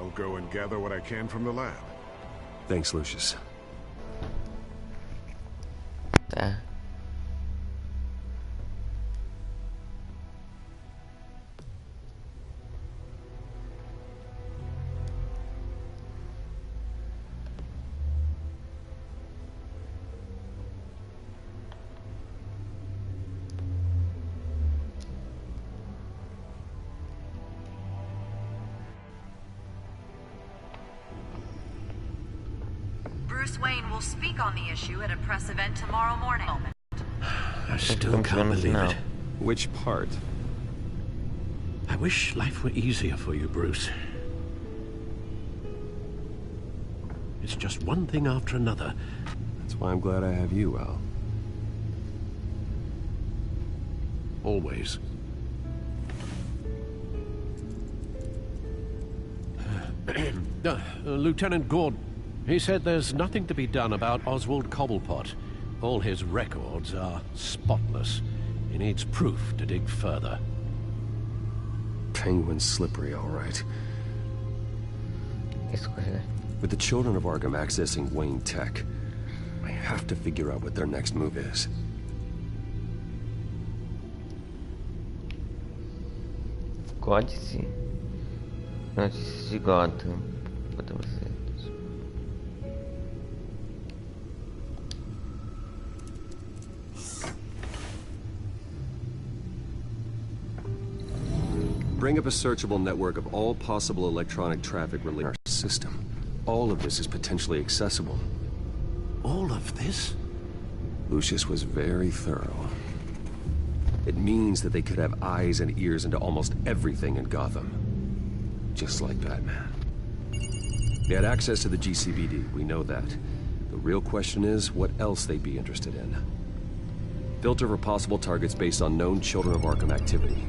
I'll go and gather what I can from the lab. Thanks, Lucius. Tá. Bruce Wayne will speak on the issue at a press event tomorrow morning. I still can't believe it. Which part? I wish life were easier for you, Bruce. It's just one thing after another. That's why I'm glad I have you, Al. Always. Lieutenant Gordon, he said there's nothing to be done about Oswald Cobblepot. All his records are spotless. He needs proof to dig further. Penguin's slippery, all right. Escolher. With the children of Arkham accessing Wayne Tech, I have to figure out what their next move is. Códice. Notícias de Gotham. Bota você. Bring up a searchable network of all possible electronic traffic related to our system. All of this is potentially accessible. All of this? Lucius was very thorough. It means that they could have eyes and ears into almost everything in Gotham. Just like Batman. They had access to the GCPD, we know that. The real question is, what else they'd be interested in. Filter for possible targets based on known Children of Arkham activity.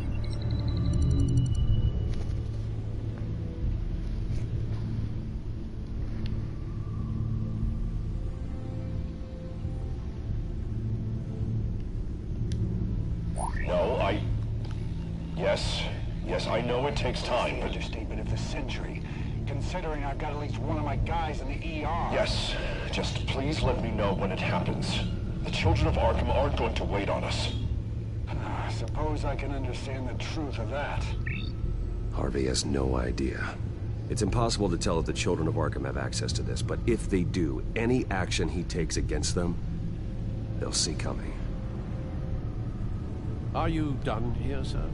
Yes, I know it takes time, The but... understatement of the century, considering I've got at least one of my guys in the ER. Yes, just please let me know when it happens. The Children of Arkham aren't going to wait on us. I suppose I can understand the truth of that. Harvey has no idea. It's impossible to tell if the Children of Arkham have access to this, but if they do, any action he takes against them, they'll see coming. Are you done here, sir?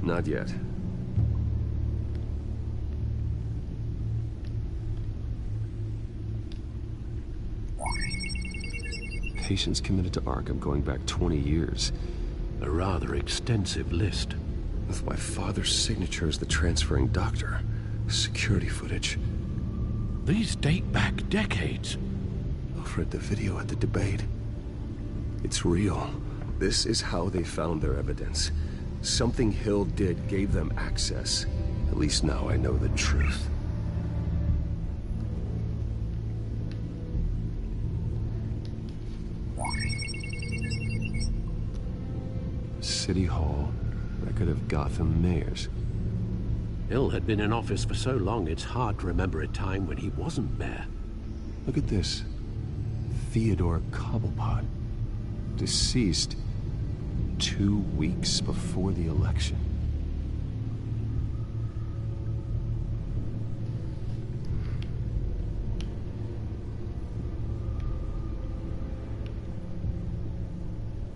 Not yet. Patients committed to Arkham going back 20 years. A rather extensive list. With my father's signature as the transferring doctor. Security footage. These date back decades. Over at the video at the debate. It's real. This is how they found their evidence. Something Hill did gave them access. At least now I know the truth. City Hall, record of Gotham mayors. Hill had been in office for so long, it's hard to remember a time when he wasn't mayor. Look at this. Theodore Cobblepot. Deceased 2 weeks before the election.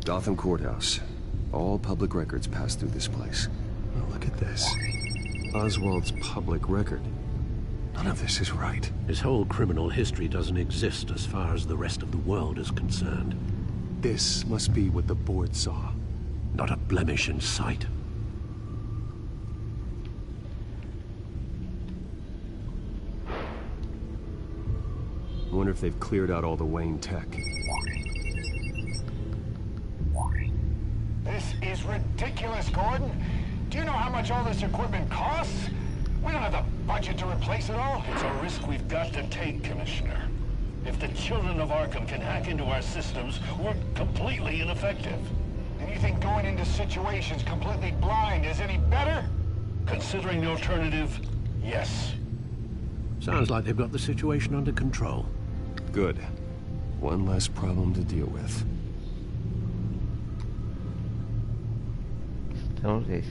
Gotham Courthouse. All public records pass through this place. Oh, look at this. Oswald's public record. None of this is right. His whole criminal history doesn't exist as far as the rest of the world is concerned. This must be what the board saw. Not a blemish in sight. I wonder if they've cleared out all the Wayne tech. This is ridiculous, Gordon. Do you know how much all this equipment costs? We don't have the budget to replace it all. It's a risk we've got to take, Commissioner. If the Children of Arkham can hack into our systems, we're completely ineffective. And you think going into situations completely blind is any better? Considering the alternative, yes. Sounds like they've got the situation under control. Good. One less problem to deal with. Entonces,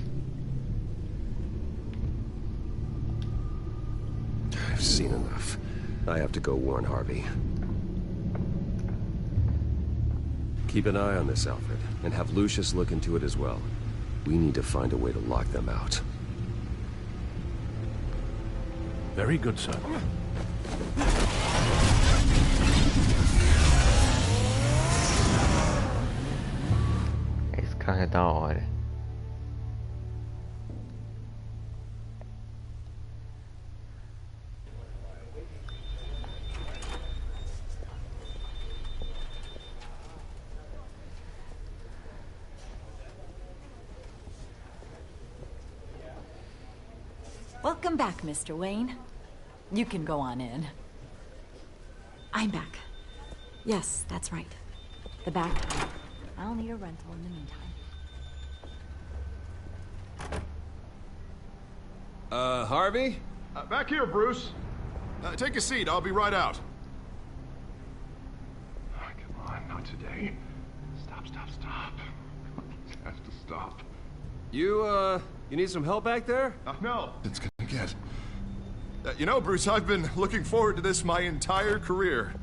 I've seen enough. I have to go warn Harvey. Keep an eye on this outfit, and have Lucius look into it as well. We need to find a way to lock them out. Very good, sir. esse carro é da hora. Welcome back, Mr. Wayne. You can go on in. I'm back. Yes, that's right. The back. I'll need a rental in the meantime. Harvey? Back here, Bruce. Take a seat. I'll be right out. Oh, come on, not today. Stop. It has to stop. You need some help back there? No. It's gonna get. You know, Bruce, I've been looking forward to this my entire career.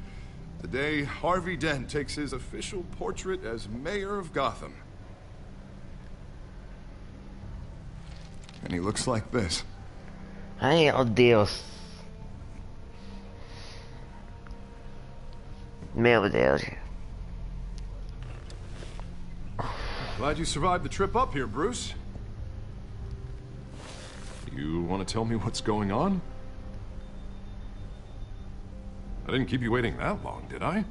The day Harvey Dent takes his official portrait as mayor of Gotham. And he looks like this. Ai, oh Deus. Meu Deus. Glad you survived the trip up here, Bruce. You want to tell me what's going on? I didn't keep you waiting that long, did I?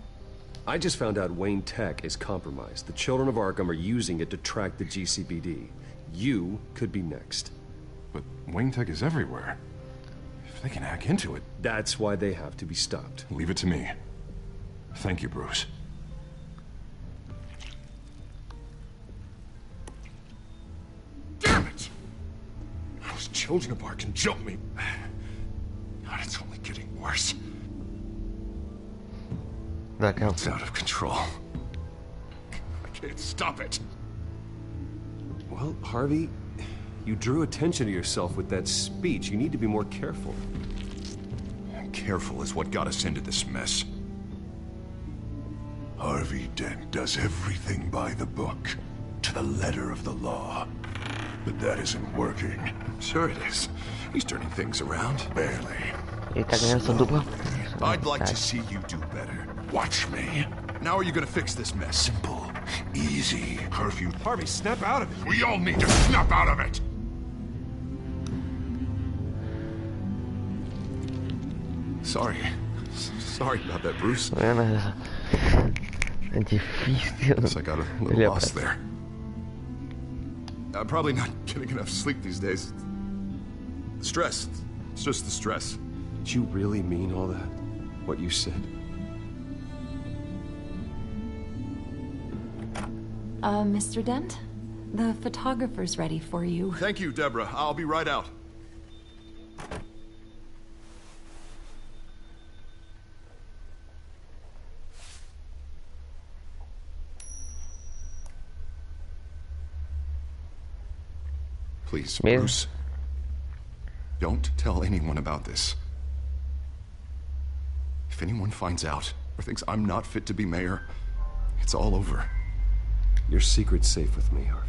I just found out Wayne Tech is compromised. The children of Arkham are using it to track the GCPD. You could be next. But Wayne Tech is everywhere. If they can hack into it... That's why they have to be stopped. Leave it to me. Thank you, Bruce. Damn it! Those children of Arkham jumped me. God, it's only getting worse. It's out of control. I can't stop it. Well, Harvey, you drew attention to yourself with that speech. You need to be more careful. Careful is what got us into this mess. Harvey Dent does everything by the book, to the letter of the law. But that isn't working. Sure it is. He's turning things around. Barely. Ele tá ganhando essa dupla. I'd like to see you do better. Watch me. Now are you gonna fix this mess? Simple. Easy. Curfew. Harvey, snap out of it. We all need to snap out of it! Sorry. Sorry about that, Bruce. É difícil. Guess I got a little lost there. I'm probably not getting enough sleep these days. Stress. It's just the stress. Did you really mean all that? What you said? Mr. Dent? The photographer's ready for you. Thank you, Deborah. I'll be right out. Please, Mesmo? Bruce. Don't tell anyone about this. If anyone finds out or thinks I'm not fit to be mayor, it's all over. Your secret's safe with me, Harvey.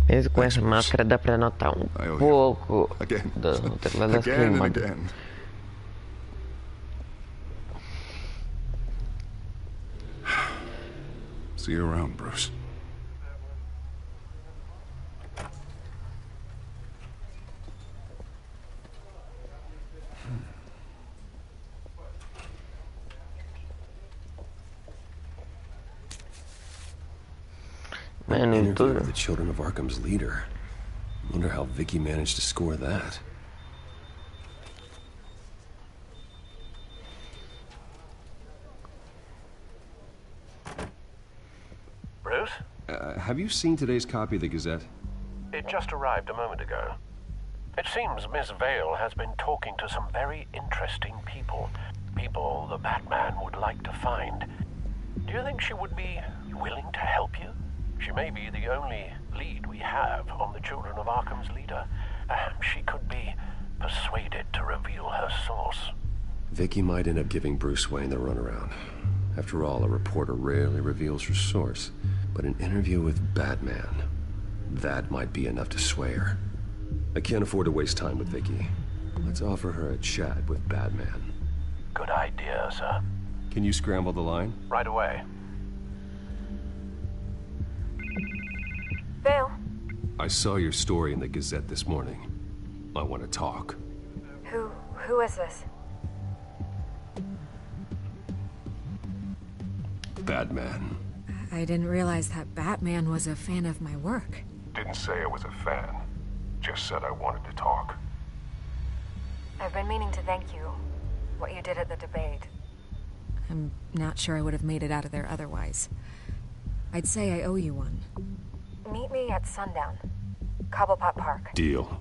Mesmo com essa máscara dá pra notar pouco Again. das Again and queimadas. again. See you around, Bruce. Mano, Interview tudo. with the Children of Arkham's leader. Wonder how Vicky managed to score that. Bruce? Have you seen today's copy of the Gazette? It just arrived a moment ago. It seems Miss Vale has been talking to some very interesting people. People the Batman would like to find. Do you think she would be willing to help you? She may be the only lead we have on the Children of Arkham's leader. Perhaps she could be persuaded to reveal her source. Vicky might end up giving Bruce Wayne the runaround. After all, a reporter rarely reveals her source. But an interview with Batman, that might be enough to sway her. I can't afford to waste time with Vicky. Let's offer her a chat with Batman. Good idea, sir. Can you scramble the line? Right away. Vale? I saw your story in the Gazette this morning. I want to talk. Who is this? Batman. I didn't realize that Batman was a fan of my work. Didn't say I was a fan. Just said I wanted to talk. I've been meaning to thank you. What you did at the debate. I'm not sure I would have made it out of there otherwise. I'd say I owe you one. Meet me at sundown. Cobblepot Park. Deal.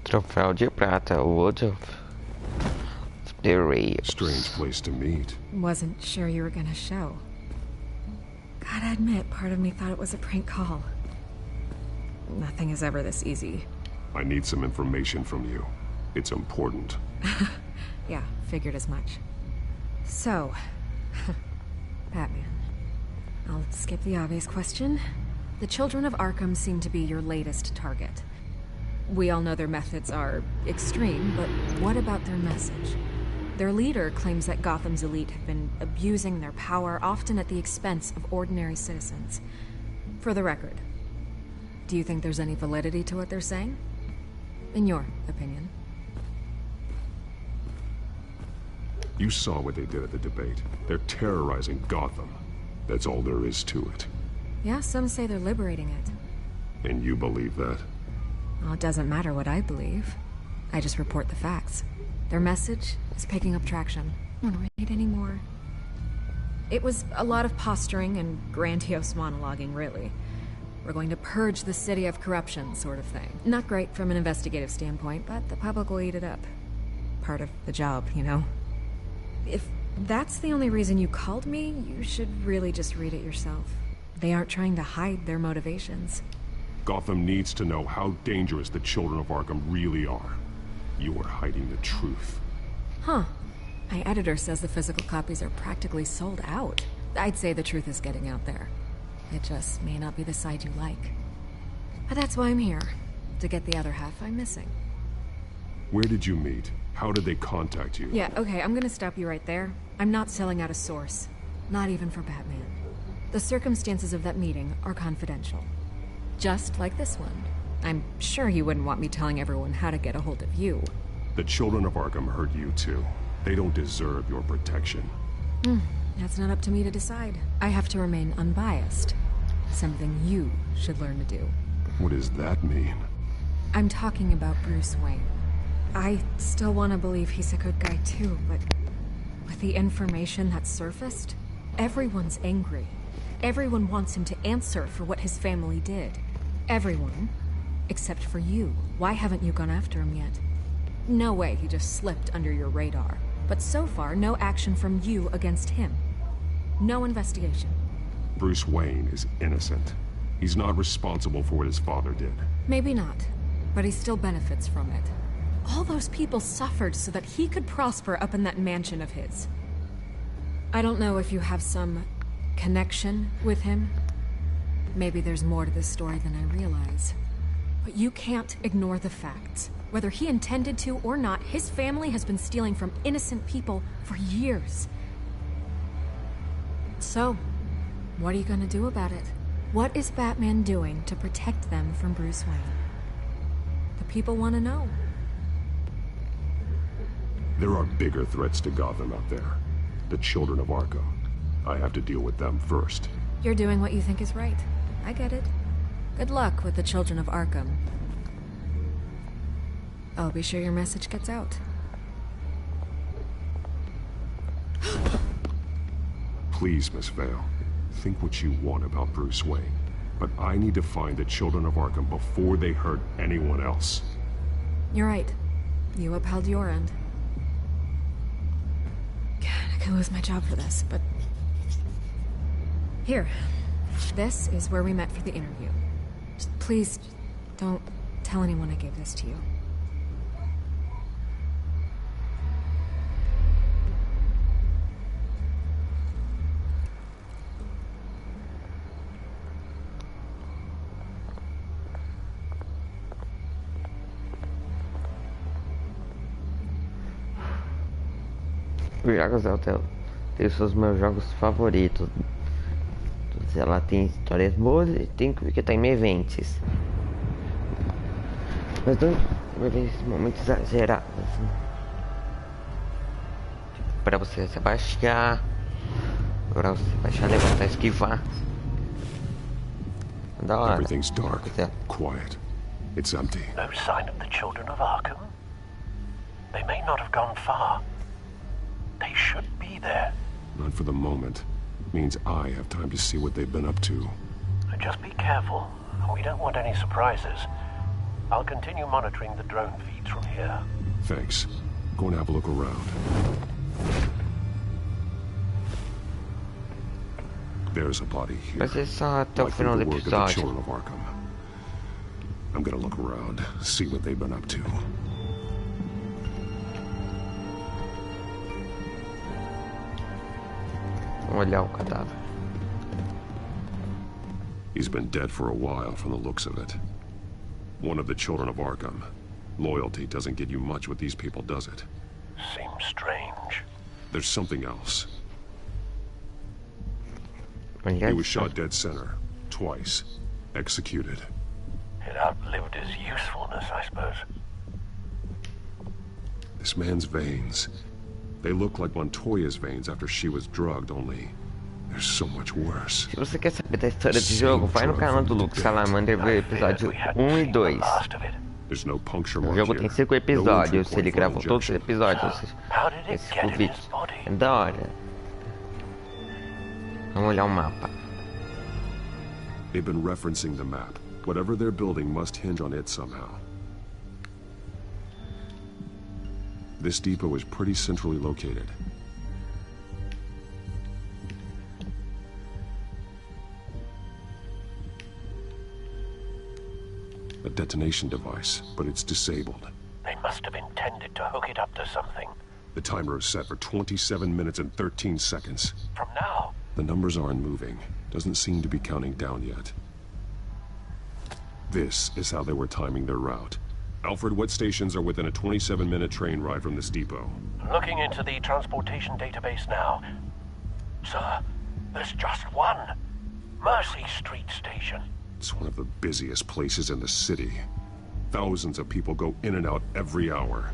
Troféu de prata, Wood of the Reefs. Strange place to meet. Wasn't sure you were gonna show. Gotta admit, part of me thought it was a prank call. Nothing is ever this easy. I need some information from you. It's important. Yeah, figured as much. So, Batman. I'll skip the obvious question. The Children of Arkham seem to be your latest target. We all know their methods are extreme, but what about their message? Their leader claims that Gotham's elite have been abusing their power, often at the expense of ordinary citizens. For the record, do you think there's any validity to what they're saying? In your opinion? You saw what they did at the debate. They're terrorizing Gotham. That's all there is to it. Yeah, some say they're liberating it. And you believe that? Well, it doesn't matter what I believe. I just report the facts. Their message is picking up traction. I don't want to read anymore. It was a lot of posturing and grandiose monologuing, really. We're going to purge the city of corruption, sort of thing. Not great from an investigative standpoint, but the public will eat it up. Part of the job, you know? If that's the only reason you called me, you should really just read it yourself. They aren't trying to hide their motivations. Gotham needs to know how dangerous the Children of Arkham really are. You are hiding the truth. Huh. My editor says the physical copies are practically sold out. I'd say the truth is getting out there. It just may not be the side you like. But that's why I'm here. To get the other half I'm missing. Where did you meet? How did they contact you? Yeah, okay, I'm gonna stop you right there. I'm not selling out a source. Not even for Batman. The circumstances of that meeting are confidential. Just like this one. I'm sure you wouldn't want me telling everyone how to get a hold of you. The Children of Arkham heard you too. They don't deserve your protection. That's not up to me to decide. I have to remain unbiased. Something you should learn to do. What does that mean? I'm talking about Bruce Wayne. I still want to believe he's a good guy too, but with the information that surfaced, everyone's angry. Everyone wants him to answer for what his family did. Everyone, except for you. Why haven't you gone after him yet? No way he just slipped under your radar. But so far, no action from you against him. No investigation. Bruce Wayne is innocent. He's not responsible for what his father did. Maybe not, but he still benefits from it. All those people suffered so that he could prosper up in that mansion of his. I don't know if you have some connection with him. Maybe there's more to this story than I realize. But you can't ignore the facts. Whether he intended to or not, his family has been stealing from innocent people for years. So, what are you gonna do about it? What is Batman doing to protect them from Bruce Wayne? The people want to know. There are bigger threats to Gotham out there. The Children of Arkham. I have to deal with them first. You're doing what you think is right. I get it. Good luck with the children of Arkham. I'll be sure your message gets out. Please, Miss Vale. Think what you want about Bruce Wayne. But I need to find the children of Arkham before they hurt anyone else. You're right. You upheld your end. God, I could lose my job for this, but... Here. This is where we met for the interview. Just please, don't tell anyone I gave this to you. Os jogos Telltale tem os meus jogos favoritos. Ela tem histórias boas e tem que tem eventos. Mas não momentos exagerados. Para você se abaixar, levantar, esquivar. Da hora. Everything's dark, quiet. It's empty. No sign of the children of Arkham? They may not have gone far. They should be there. Not for the moment. Means I have time to see what they've been up to. Just be careful. We don't want any surprises. I'll continue monitoring the drone feeds from here. Thanks. Go and have a look around. There's a body here. Mas é só até o final do Likely the work of the episódio. children of Arkham. I'm gonna look around, see what they've been up to. Vamos olhar o cadáver. He's been dead for a while from the looks of it. One of the children of Arkham. Loyalty doesn't get you much with these people, does it? Seems strange. There's something else. He He was shot dead center. Twice. Executed. It outlived his usefulness, I suppose. This man's veins. They look like Montoya's veins after she was drugged, only they're so much worse. Se você quer saber da história do jogo, vai no canal do Luke Salamander ver episódio 1 e 2. There's no puncture O mark jogo here. tem 5 episódios, ele gravou todos os episódios. Esse ficou vídeo. É da hora. Vamos olhar o mapa. They've been referencing the map. Whatever they're building must hinge on it somehow. This depot is pretty centrally located. A detonation device, but it's disabled. They must have intended to hook it up to something. The timer is set for 27 minutes and 13 seconds. From now? The numbers aren't moving. Doesn't seem to be counting down yet. This is how they were timing their route. Alfred, what stations are within a 27-minute train ride from this depot? Looking into the transportation database now. Sir, there's just one. Mercy Street Station. It's one of the busiest places in the city. Thousands of people go in and out every hour.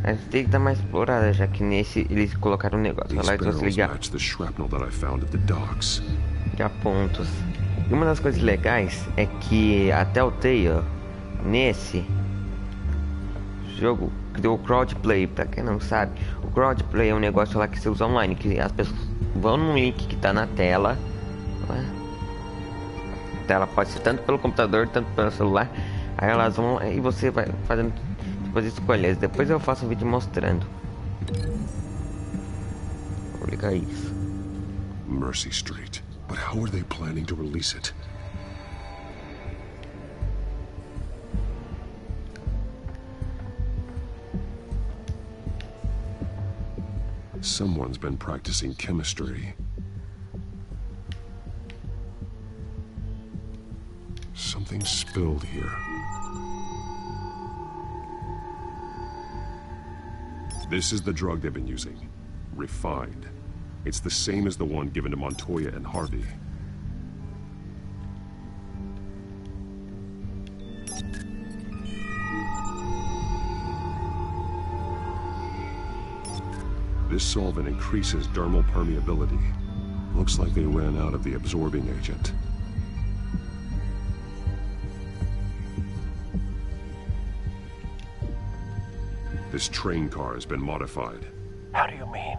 A gente tem que dar mais explorada, já que nesse eles colocaram um negócio These lá e então se barrels ligar match the shrapnel that I found at the docks. já pontos. E uma das coisas legais é que a Telltale, nesse jogo, criou o crowdplay. Pra quem não sabe, o crowdplay é um negócio lá que se usa online, que as pessoas vão no link que tá na tela. A tela pode ser tanto pelo computador, tanto pelo celular. Aí elas vão e você vai fazendo depois escolhas. Depois eu faço um vídeo mostrando. Vou ligar isso. Mercy Street. But how are they planning to release it? Someone's been practicing chemistry. Something spilled here. This is the drug they've been using. Refined. It's the same as the one given to Montoya and Harvey. This solvent increases dermal permeability. Looks like they ran out of the absorbing agent. This train car has been modified. How do you mean?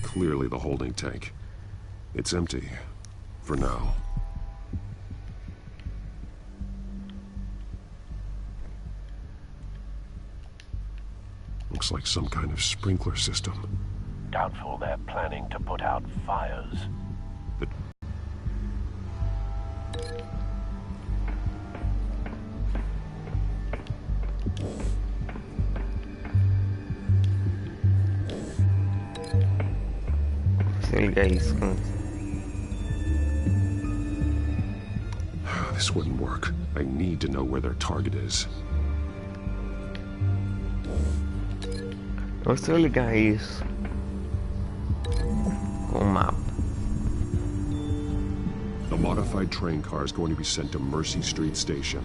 Clearly the holding tank. It's empty. For now. Looks like some kind of sprinkler system. Doubtful they're planning to put out fires. The This wouldn't work. I need to know where their target is. Eu vou ligar isso com o mapa. The modified train car is going to be sent to Mercy Street Station.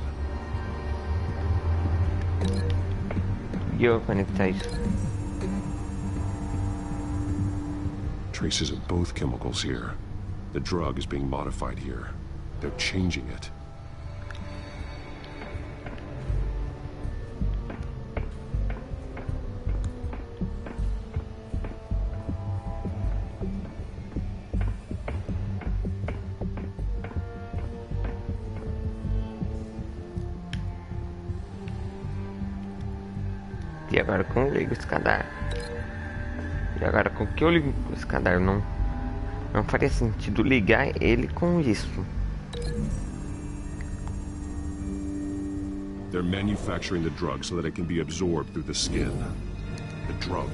E eu vou conectar isso. Traces of both chemicals here. The drug is being modified here. They're changing it. E agora como eu ligo esse cadar? E agora com que eu ligo esse cadar? Não faria sentido ligar ele com isso. They're manufacturing the drug so that it can be absorbed through the skin. The drug.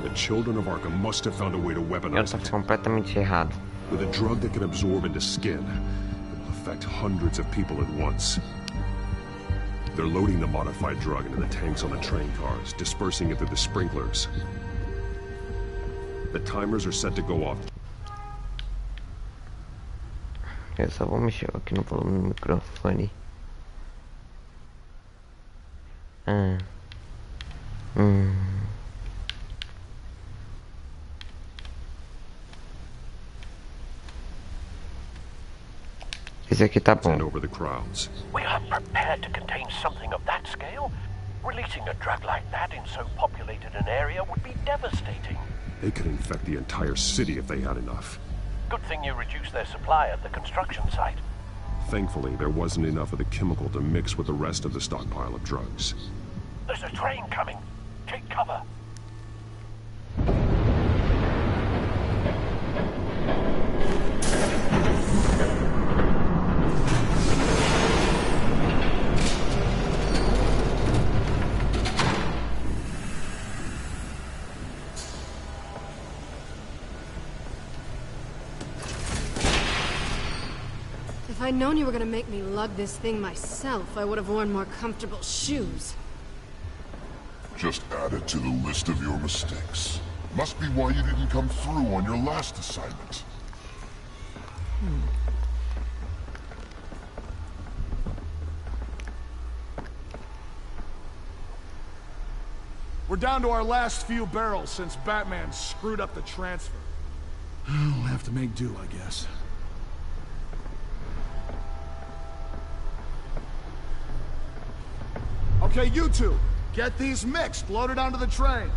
The children of Arkham must have found a way to weaponize Eu it. tô completamente errado. With a drug that can absorb into skin, it will affect hundreds of people at once. They're loading the modified drug into the tanks on the train cars, dispersing it through the sprinklers. The timers are set to go off. Eu só vou mexer aqui no volume do microfone. Esse aqui tá Send bom. over the crowds. We are prepared to contain something of that scale? Releasing a drug like that in so populated an area would be devastating. They could infect the entire city if they had enough. Good thing you reduced their supply at the construction site. Thankfully, there wasn't enough of the chemical to mix with the rest of the stockpile of drugs. There's a train coming. Take cover. If I'd known you were gonna make me lug this thing myself, I would have worn more comfortable shoes. Just add it to the list of your mistakes. Must be why you didn't come through on your last assignment. We're down to our last few barrels since Batman screwed up the transfer. We'll have to make do, I guess. Okay, you two, get these mixed, loaded onto the train.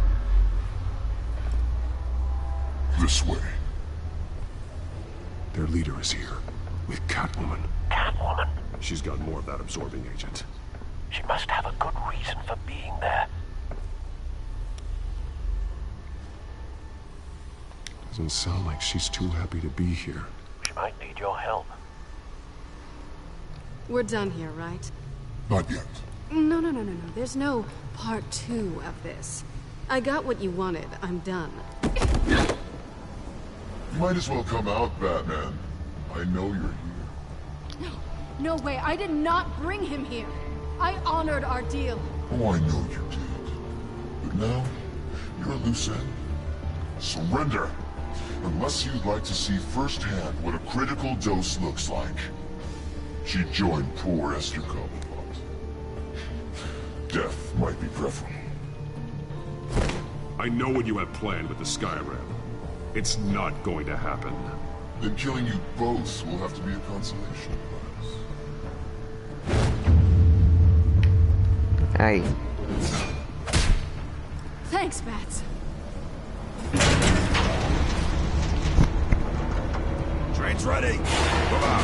This way. Their leader is here, with Catwoman. Catwoman? She's got more of that absorbing agent. She must have a good reason for being there. Doesn't sound like she's too happy to be here. She might need your help. We're done here, right? Not yet. No. There's no part 2 of this. I got what you wanted. I'm done. You might as well come out, Batman. I know you're here. No way. I did not bring him here. I honored our deal. Oh, I know you did. But now, you're a loose end. Surrender! Unless you'd like to see firsthand what a critical dose looks like. She joined poor Esther Cobblepot. Death might be preferable. I know what you have planned with the Skyrim. It's not going to happen. Then killing you both will have to be a consolation prize. Aí. Thanks, Bats. Train's ready. Come on.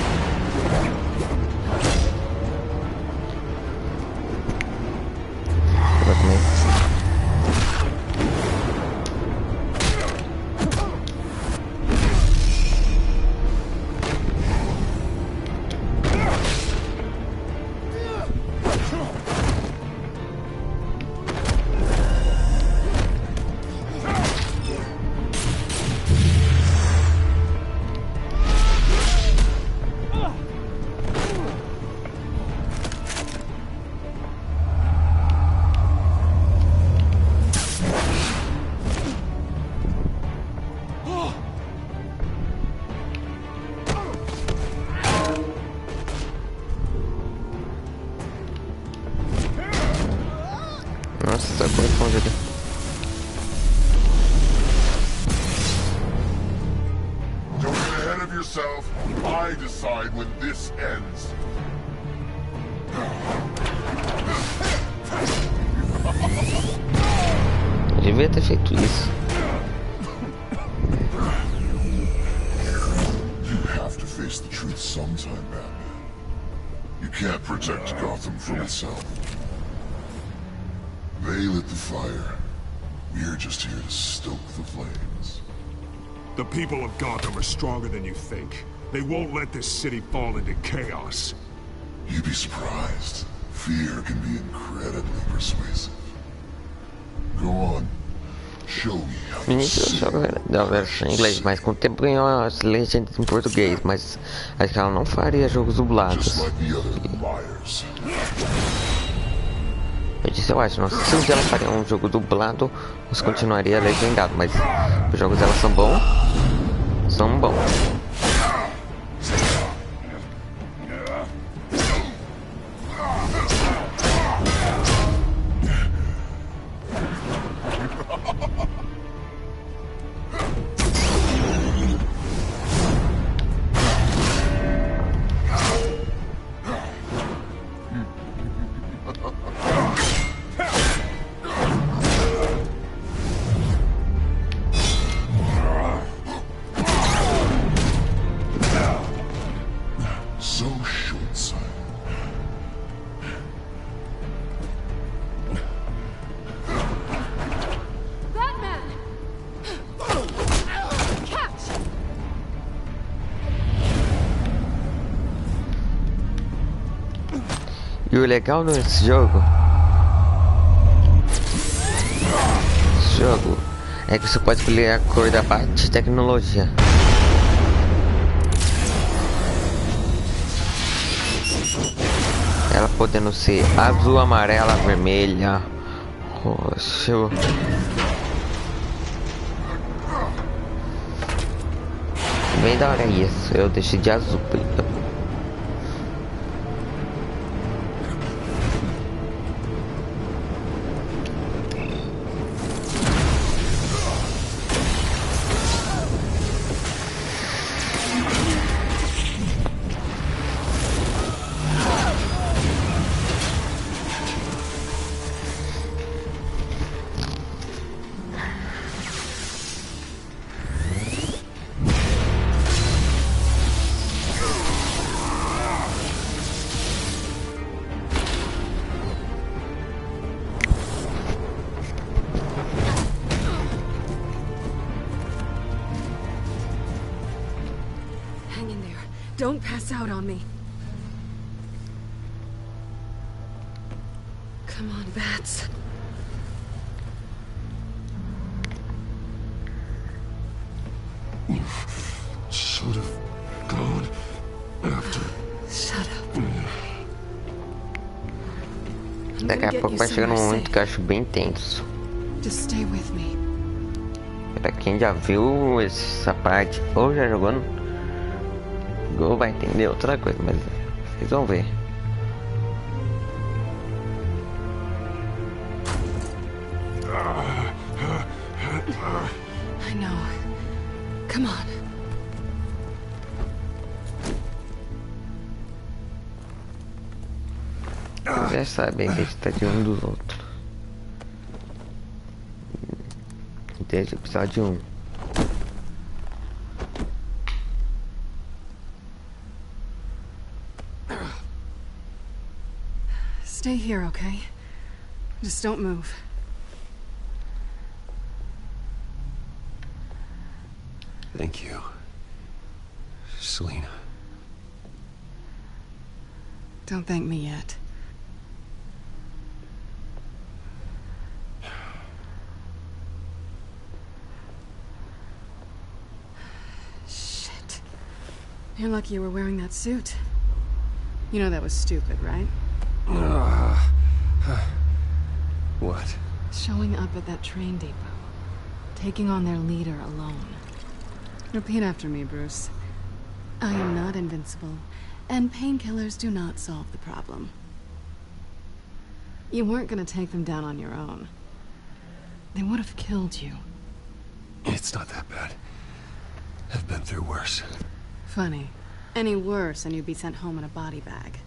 Nossa, tá confundido. Don't get ahead of yourself. I decide when this ends. Eu devia ter feito isso. You have to face the truth sometime, Batman. You can't protect Gotham from itself. They lit the fire. We're just here to stoke the flames. The people of Gotham are stronger than you think. They won't let this city fall into chaos. You'd be surprised. Fear can be incredibly persuasive. Go on. Show me how No you início eu see. achava da versão em inglês, mas com o tempo ganhou as legendas em português, mas acho que ela não faria jogos dublados. Just like the other liars. Eu disse, eu acho, não sei se um dia ela faria um jogo dublado ou se continuaria legendado, mas os jogos dela são bons. São bons. So short-sighted. Batman! Catch! E o legal nesse jogo é que você pode escolher a cor da parte de tecnologia. Ela podendo ser azul, amarela, vermelha, roxo. Bem da hora isso, eu deixei de azul. Hang in there. Don't pass out on me. Come on, Bats. Should have gone after. Shut up. I'm Daqui gonna a get pouco you vai chegar num somewhere momento que eu acho bem tenso. safe. Just stay with me. Pra quem já viu essa parte ou já jogou, ou vai entender outra coisa, mas vocês vão ver. I know. Come on. Já sabem a identidade um dos outros. Desde o episódio 1. Stay here, okay? Just don't move. Thank you, Selena. Don't thank me yet. Shit. You're lucky you were wearing that suit. You know that was stupid, right? What? Showing up at that train depot. Taking on their leader alone. Repeat after me, Bruce. I am not invincible, and painkillers do not solve the problem. You weren't gonna take them down on your own. They would have killed you. It's not that bad. I've been through worse. Funny. Any worse and you'd be sent home in a body bag.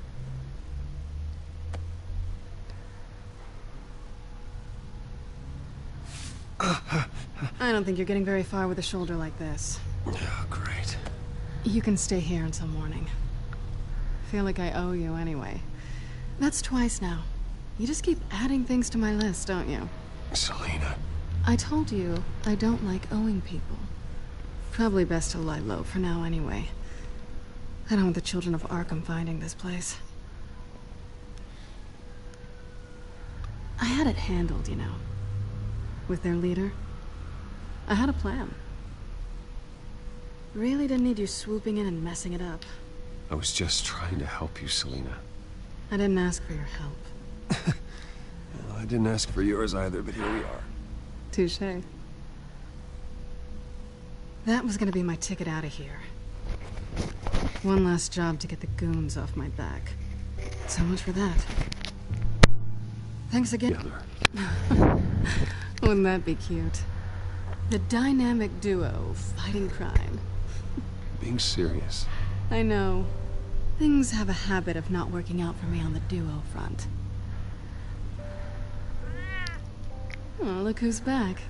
I don't think you're getting very far with a shoulder like this. Oh, great. You can stay here until morning. Feel like I owe you anyway. That's twice now. You just keep adding things to my list, don't you? Selena. I told you I don't like owing people. Probably best to lie low for now anyway. I don't want the children of Arkham finding this place. I had it handled, you know. With their leader. I had a plan. Really didn't need you swooping in and messing it up. I was just trying to help you, Selena. I didn't ask for your help. Well, I didn't ask for yours either, but here we are. Touché. That was gonna be my ticket out of here. One last job to get the goons off my back. So much for that. Thanks again. Wouldn't that be cute? The dynamic duo fighting crime. Being serious. I know. Things have a habit of not working out for me on the duo front. Oh, look who's back.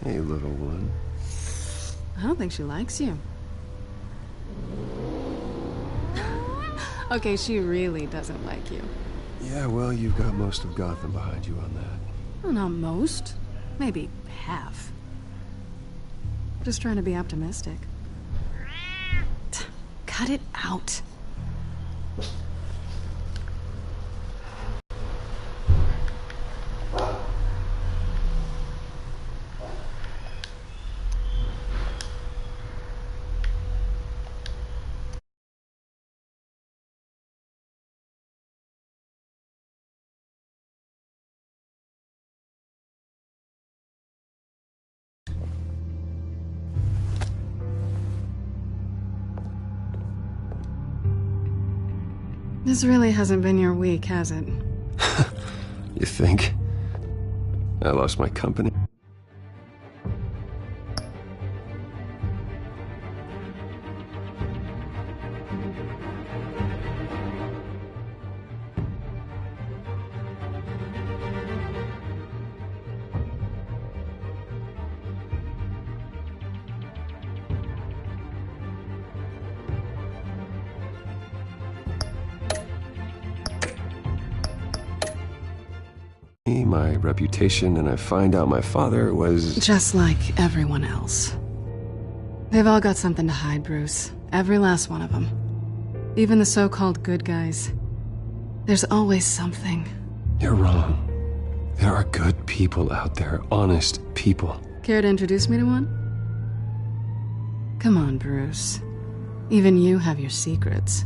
Hey, little one. I don't think she likes you. Okay, she really doesn't like you. Yeah, well, you've got most of Gotham behind you on that. Well, not most. Maybe half. Just trying to be optimistic. Cut it out. This really hasn't been your week, has it? You think? I lost my company. My reputation, and I find out my father was... Just like everyone else. They've all got something to hide, Bruce. Every last one of them. Even the so-called good guys. There's always something. You're wrong. There are good people out there, honest people. Care to introduce me to one? Come on, Bruce. Even you have your secrets.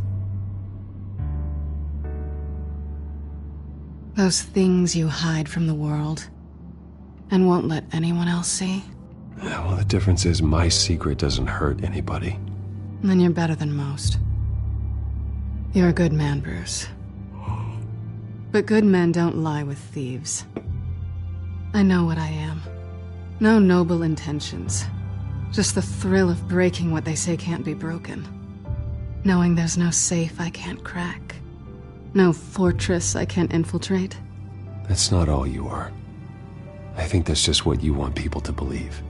Those things you hide from the world and won't let anyone else see? Yeah, well, the difference is my secret doesn't hurt anybody. Then you're better than most. You're a good man, Bruce. But good men don't lie with thieves. I know what I am. No noble intentions. Just the thrill of breaking what they say can't be broken. Knowing there's no safe I can't crack. No fortress I can't infiltrate. That's not all you are. I think that's just what you want people to believe.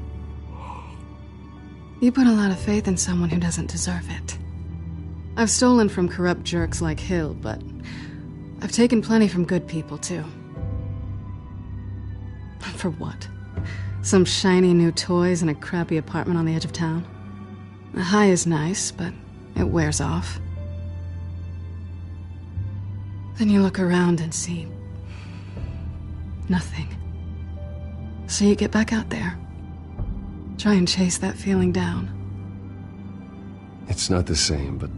You put a lot of faith in someone who doesn't deserve it. I've stolen from corrupt jerks like Hill, but I've taken plenty from good people, too. For what? Some shiny new toys and a crappy apartment on the edge of town? The high is nice, but it wears off. Then you look around and see nothing. So you get back out there. Try and chase that feeling down. It's not the same, but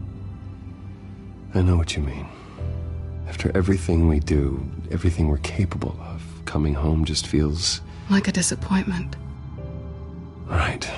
I know what you mean. After everything we do, everything we're capable of, coming home just feels... like a disappointment. Right.